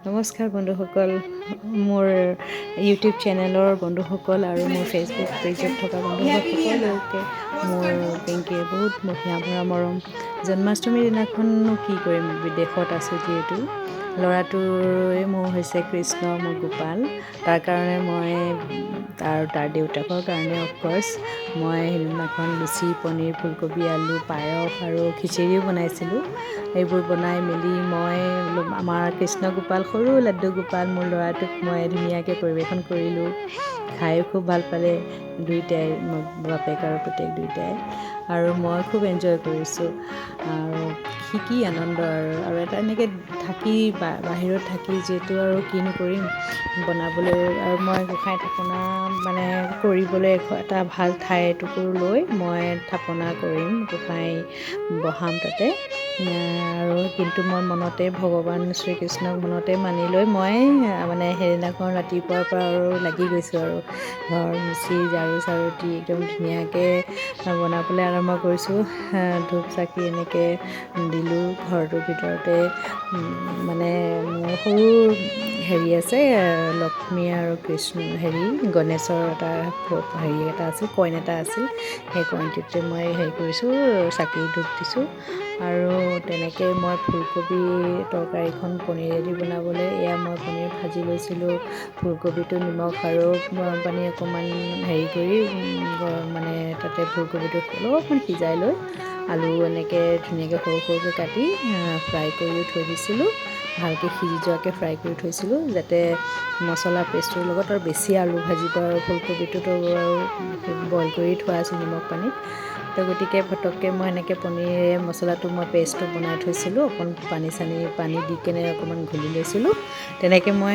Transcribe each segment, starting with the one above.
নমস্কাৰ বন্ধুসকল, মোৰ ইউটিউব চেনেলৰ বন্ধুসকল আৰু মোৰ ফেচবুক পেজত থকা বন্ধুসকলকে মোৰ পিংকীৰ বহুত মহিয়া ভৰা মৰম। জন্মাষ্টমীৰ দিনাখননো কি কৰিম, বিদেশত আছোঁ যিহেতু। ল'ৰাটোৱে মোৰ হৈছে কৃষ্ণ, মোৰ গোপাল। তাৰ কাৰণে তাৰ দেউতাকৰ কাৰণে অফক'ৰ্ছ মই সেইদিনাখন লুচি, পনীৰ, ফুলকবি, আলু, পায়স আৰু খিচিৰিও বনাইছিলোঁ। এইবোৰ বনাই মেলি মই আমাৰ কৃষ্ণ গোপাল, সৰু লাড্ডু গোপাল মোৰ ল'ৰাটোক মই ধুনীয়াকৈ পৰিৱেশন কৰিলোঁ। খায়ো খুব ভাল পালে দুইটাই, বাপেক আৰু পুতেক দুইটাই। আৰু মই খুব এনজয় কৰিছোঁ আৰু কি আনন্দ আৰু এটা এনেকৈ থাকি বাহিৰত থাকি যিহেতু আৰু কিনো কৰিম বনাবলৈ, আৰু মই গোঁসাই থাপনা কৰিবলৈ এটা ভাল ঠাই এটুকুৰ লৈ মই থাপনা কৰিম, গোঁসাই বহাম তাতে। আৰু কিন্তু মই মনতে ভগৱান শ্ৰীকৃষ্ণক মনতে মানি লৈ মই সেইদিনাখন ৰাতিপুৱাৰ পৰা আৰু লাগি গৈছোঁ আৰু ঘৰ মুচি ঝাৰু দি একদম ধুনীয়াকৈ বনাবলৈ আৰম্ভ কৰিছোঁ। ধূপ চাকি এনেকৈ দিলোঁ ঘৰটোৰ ভিতৰতে। মোৰ সৰু আছে, লক্ষ্মী আৰু কৃষ্ণ গণেশৰ এটা এটা আছিল, কইন এটা আছিল। সেই কইনটোতে মই কৰিছোঁ, চাকি ধূপ দিছোঁ। আৰু তেনেকৈ মই ফুলকবি তৰকাৰীখন পনীৰেদি বনাবলৈ মই পনীৰ ভাজি লৈছিলোঁ। ফুলকবিটো নিমখ আৰু পানী অকণমান কৰি তাতে ফুলকবিটো অলপমান সিজাই লৈ আলু এনেকৈ ধুনীয়াকৈ সৰু সৰুকৈ কাটি ফ্ৰাই কৰিও থৈ দিছিলোঁ। ভালকৈ সিজি যোৱাকৈ ফ্ৰাই কৰি থৈছিলোঁ যাতে মছলা পেষ্টটোৰ লগত আৰু বেছি আলু ভাজিব, আৰু ফুলকবিটোতো আৰু বইল কৰি থোৱা আছিল নিমখ পানীত। তো গতিকে ফটককৈ মই এনেকৈ পনীৰে মছলাটো মই পেষ্টটো বনাই থৈছিলোঁ, অকণ পানী দি কেনে অকণমান ঘুলি লৈছিলোঁ। তেনেকৈ মই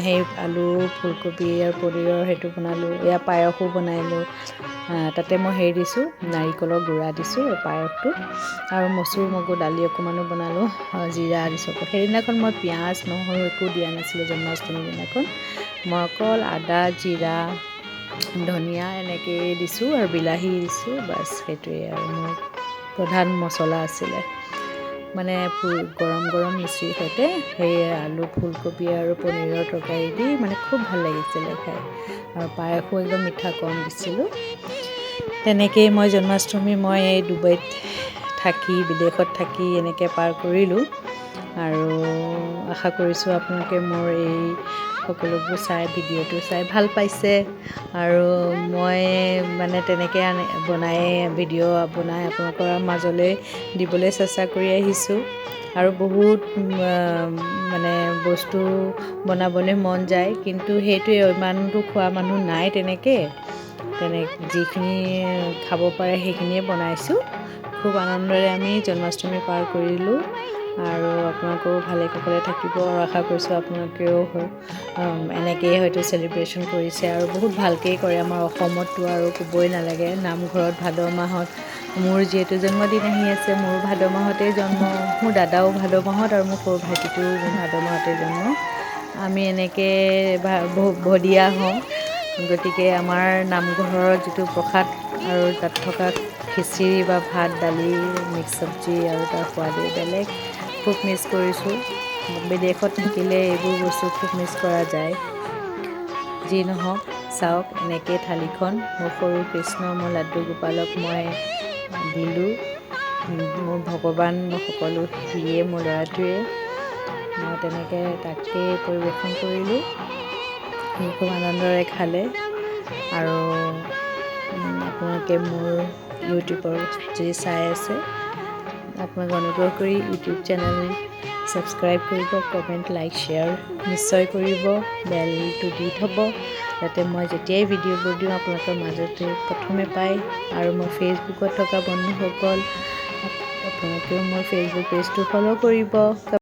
সেই আলু ফুলকবি আৰু পনীৰৰ সেইটো বনালোঁ। পায়সো বনালোঁ। তাতে মই দিছোঁ, নাৰিকলৰ গুড়া দিছোঁ পায়সটোত, আৰু মচুৰ মগু দালি অকণমানো বনালোঁ, জিৰা দিছোঁ। সেইদিনাখন মই পিঁয়াজ নহৰু একো দিয়া নাছিলোঁ। জন্মাষ্টমীৰ দিনাখন মই অকল আদা, জিৰা, ধনিয়া এনেকৈয়ে দিছোঁ আৰু বিলাহী দিছোঁ, বাছ সেইটোৱে আৰু মোৰ প্ৰধান মছলা আছিলে। গৰম গৰম লুচিৰ সৈতে সেই আলু ফুলকবি আৰু পনীৰৰ তৰকাৰী দি খুব ভাল লাগিছিলে খাই, আৰু পায়সো একদম মিঠা কম দিছিলোঁ। তেনেকৈয়ে মই জন্মাষ্টমী এই ডুবাইত থাকি, বিদেশত থাকি এনেকৈ পাৰ কৰিলোঁ। আৰু আশা কৰিছোঁ আপোনালোকে মোৰ এই সকলোবোৰ ভিডিঅ'টো চাই ভাল পাইছে। আৰু মই তেনেকৈ ভিডিঅ' বনাই আপোনালোকৰ মাজলৈ দিবলৈ চেষ্টা কৰি আহিছোঁ। আৰু বহুত বস্তু বনাবলৈ মন যায়, কিন্তু সেইটোৱে ইমানটো খোৱা মানুহ নাই তেনেকৈ। যিখিনি খাব পাৰে সেইখিনিয়ে বনাইছোঁ। খুব আনন্দৰে আমি জন্মাষ্টমী পাৰ কৰিলোঁ। আৰু আপোনালোকেও ভালে কুশলে থাকিব, আৰু আশা কৰিছোঁ আপোনালোকেও এনেকৈয়ে হয়তো চেলিব্ৰেশ্যন কৰিছে, আৰু বহুত ভালকৈয়ে কৰে। আমাৰ অসমততো আৰু ক'বই নালাগে। নামঘৰত ভাদ মাহত মোৰ যিহেতু জন্মদিন আহি আছে, মোৰো ভাদ মাহতেই জন্ম, মোৰ দাদাও ভাদ মাহত, আৰু মোৰ সৰু ভাইটিটোও ভাদ মাহতে জন্ম। আমি এনেকৈ ভদিয়া হওঁ। গতিকে আমাৰ নামঘৰৰ যিটো প্ৰসাদ আৰু তাত থকা খিচিৰি বা ভাত দালি মিক্স চব্জি আৰু তাৰ সোৱাদেই বেলেগ। খুব মিছ কৰিছোঁ। বিদেশত থাকিলে এইবোৰ বস্তু খুব মিছ কৰা যায়। যি নহওক, চাওক এনেকৈ থালিখন মোৰ সৰু কৃষ্ণ, মোৰ লাড্ডু গোপালক মই দিলোঁ। মোৰ ভগৱান, মই সকলো সিয়ে, মোৰ ল'ৰাটোৱে। মই তেনেকৈ তাকেই পৰিৱেশন কৰিলোঁ। সি খুব আনন্দৰে খালে। আৰু আপোনালোকে মোৰ ইউটিউবৰ যদি চাই আছে, আপোনালোকে অনুগ্ৰহ কৰি ইউটিউব চেনেল ছাবস্ক্ৰাইব কৰিব, কমেণ্ট, লাইক, শ্বেয়াৰ নিশ্চয় কৰিব, বেলটো দি থ'ব, যাতে মই যেতিয়াই ভিডিঅ'বোৰ দিওঁ আপোনালোকৰ মাজতে প্ৰথমে পায়। আৰু মোৰ ফেচবুকত থকা বন্ধুসকল, আপোনালোকেও মোৰ ফেচবুক পেজটো ফ'ল' কৰিব।